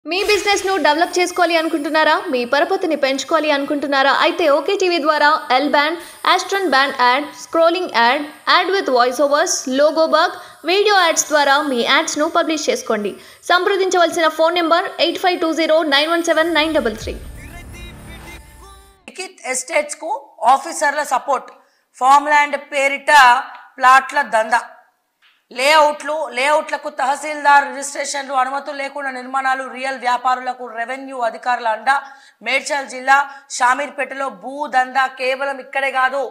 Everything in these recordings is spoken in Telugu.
మీ బిజినెస్ ను డెవలప్ చేసుకోవాలి అనుకుంటున్నారా? మీ పరపతిని పెంచుకోవాలి అనుకుంటున్నారా? అయితే ఓకే టీవీ ద్వారా L band, Aston band ad, scrolling ad, ad with voice overs, logo bug, video ads ద్వారా మీ యాడ్స్ ను పబ్లిష్ చేసుకోండి. సంప్రదించవలసిన ఫోన్ నెంబర్ 8520917933. లిఖిత్ ఎస్టేట్స్ కు ఆఫీసర్ల సపోర్ట్, ఫామ్ ల్యాండ్ పేరిట ప్లాట్ల దందా, లేఅవుట్లకు తహసీల్దార్ రిజిస్ట్రేషన్లు, అనుమతులు లేకుండా నిర్మాణాలు, రియల్ వ్యాపారులకు రెవెన్యూ అధికారుల అండ. మేడ్చల్ జిల్లా షామీర్పేటలో భూ దందా కేవలం ఇక్కడే కాదు,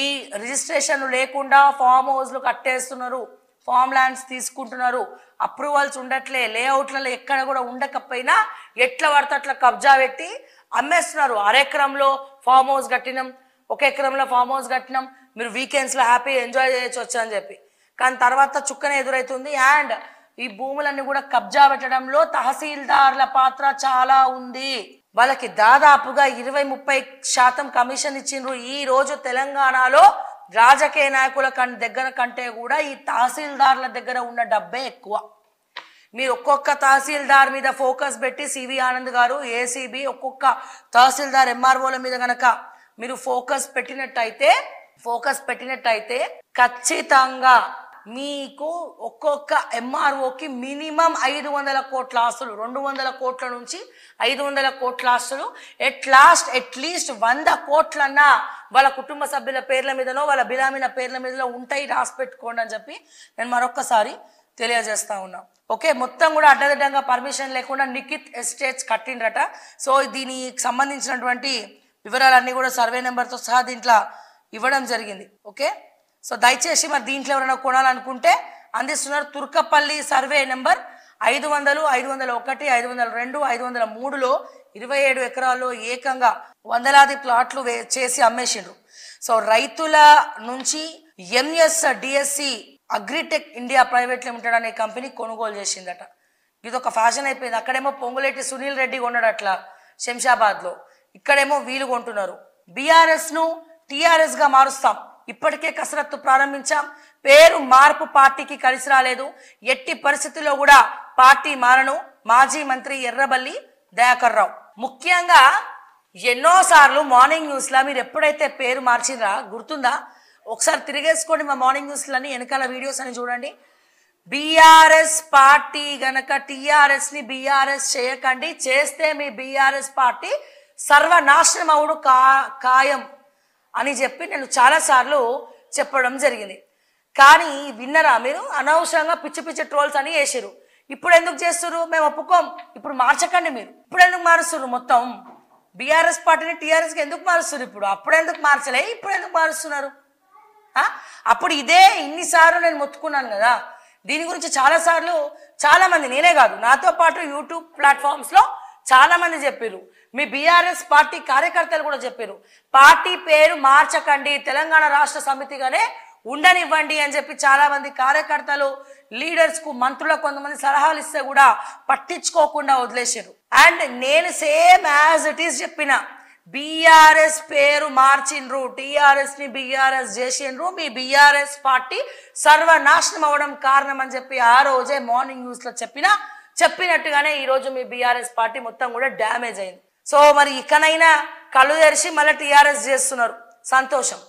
ఈ రిజిస్ట్రేషన్లు లేకుండా ఫామ్ హౌస్లు కట్టేస్తున్నారు, ఫామ్ ల్యాండ్స్ తీసుకుంటున్నారు, అప్రూవల్స్ ఉండట్లే, లేఅవుట్లలో ఎక్కడ కూడా ఉండకపోయినా ఎట్లా పడితే అట్లా కబ్జా పెట్టి అమ్మేస్తున్నారు. అరెకరంలో ఫామ్ హౌస్ కట్టినాం, ఒక ఎకరంలో ఫామ్ హౌస్ కట్టినాం, మీరు వీకెండ్స్లో హ్యాపీ ఎంజాయ్ చేయొచ్చు అని చెప్పి. కానీ తర్వాత చుక్కనే ఎదురవుతుంది. అండ్ ఈ భూములన్నీ కూడా కబ్జా పెట్టడంలో తహసీల్దార్ల పాత్ర చాలా ఉంది. వాళ్ళకి దాదాపుగా 20-30% కమిషన్ ఇచ్చిండ్రు. ఈ రోజు తెలంగాణలో రాజకీయ నాయకుల దగ్గర కంటే కూడా ఈ తహసీల్దార్ల దగ్గర ఉన్న డబ్బే ఎక్కువ. మీరు ఒక్కొక్క తహసీల్దార్ మీద ఫోకస్ పెట్టి, సివి ఆనంద్ గారు ఏసీబీ ఒక్కొక్క తహసీల్దార్ ఎంఆర్ఓల మీద గనక మీరు ఫోకస్ పెట్టినట్టయితే ఖచ్చితంగా మీకు ఒక్కొక్క ఎంఆర్ఓకి మినిమం 500 కోట్ల ఆస్తులు, 200 కోట్ల నుంచి 500 కోట్ల ఆస్తులు, అట్లీస్ట్ 100 కోట్లన్నా వాళ్ళ కుటుంబ సభ్యుల పేర్ల మీదనో వాళ్ళ బిరామీల పేర్ల మీదలో ఉంటాయి, రాసి పెట్టుకోండి అని చెప్పి నేను మరొక్కసారి తెలియజేస్తా ఉన్నా. ఓకే, మొత్తం కూడా అడ్డదిడ్డంగా పర్మిషన్ లేకుండా లిఖిత్ ఎస్టేట్స్ కట్టిండ్రట. సో దీనికి సంబంధించినటువంటి వివరాలన్నీ కూడా సర్వే నెంబర్తో సహా దీంట్లో ఇవ్వడం జరిగింది. ఓకే, సో దయచేసి మరి దీంట్లో ఎవరైనా కొనాలనుకుంటే అందిస్తున్నారు. తుర్కపల్లి సర్వే నెంబర్ 500, 501, 502, 503లో 27 ఎకరాల్లో ఏకంగా వందలాది ప్లాట్లు చేసి అమ్మేసిండ్రు. సో రైతుల నుంచి ఎంఎస్డిఎస్సి అగ్రిటెక్ ఇండియా ప్రైవేట్ లిమిటెడ్ అనే కంపెనీ కొనుగోలు చేసిందట. ఇది ఒక ఫ్యాషన్ అయిపోయింది. అక్కడేమో పొంగులేటి సునీల్ రెడ్డి కొన్నాడు అట్లా శంషాబాద్లో, ఇక్కడేమో వీలు కొంటున్నారు. బీఆర్ఎస్ను టీఆర్ఎస్గా మారుస్తాం, ఇప్పటికే కసరత్తు ప్రారంభించాం, పేరు మార్పు పార్టీకి కలిసి రాలేదు, ఎట్టి పరిస్థితుల్లో కూడా పార్టీ మారను. మాజీ మంత్రి ఎర్రబల్లి దయాకర్ రావు. ముఖ్యంగా ఎన్నోసార్లు మార్నింగ్ న్యూస్లో మీరు ఎప్పుడైతే పేరు మార్చిరా గుర్తుందా? ఒకసారి తిరిగేసుకోండి మా మార్నింగ్ న్యూస్లని, వెనకాల వీడియోస్ అని చూడండి. బీఆర్ఎస్ పార్టీ గనక టీఆర్ఎస్ని బీఆర్ఎస్ చేయకండి, చేస్తే మీ బీఆర్ఎస్ పార్టీ సర్వనాశనం అవుడు ఖాయం అని చెప్పి నేను చాలాసార్లు చెప్పడం జరిగింది. కానీ విన్నరా మీరు? అనవసరంగా పిచ్చి పిచ్చి ట్రోల్స్ అని వేసారు. ఇప్పుడు ఎందుకు చేస్తున్నారు? మేము ఒప్పుకోం, ఇప్పుడు మార్చకండి. మీరు ఇప్పుడు ఎందుకు మారుస్తున్నారు? మొత్తం బీఆర్ఎస్ పార్టీని టీఆర్ఎస్కి ఎందుకు మారుస్తున్నారు? అప్పుడు ఎందుకు మార్చలే, ఇప్పుడు ఎందుకు మారుస్తున్నారు? అప్పుడు ఇదే ఇన్నిసార్లు నేను మొత్తుకున్నాను కదా. దీని గురించి చాలాసార్లు చాలామంది, నేనే కాదు నాతో పాటు యూట్యూబ్ ప్లాట్ఫామ్స్లో చాలా మంది చెప్పారు, మీ బీఆర్ఎస్ పార్టీ కార్యకర్తలు కూడా చెప్పారు, పార్టీ పేరు మార్చకండి, తెలంగాణ రాష్ట్ర సమితిగానే ఉండనివ్వండి అని చెప్పి చాలా మంది కార్యకర్తలు, లీడర్స్కు, మంత్రులకు కొంతమంది సలహాలు ఇస్తే కూడా పట్టించుకోకుండా వదిలేసారు. అండ్ నేను సేమ్ యాజ్ ఇట్ ఈస్ చెప్పిన, బీఆర్ఎస్ పేరు మార్చిండ్రు, టీఆర్ఎస్ని బీఆర్ఎస్ చేసిండ్రు, మీ బీఆర్ఎస్ పార్టీ సర్వనాశనం అవ్వడం కారణం అని చెప్పి ఆ రోజే మార్నింగ్ న్యూస్లో చెప్పినట్టుగానే ఈరోజు మీ బీఆర్ఎస్ పార్టీ మొత్తం కూడా డ్యామేజ్ అయింది. సో మరి ఇకనైనా కళ్ళు తెరిచి మళ్ళీ టీఆర్ఎస్ చేస్తున్నారు, సంతోషం.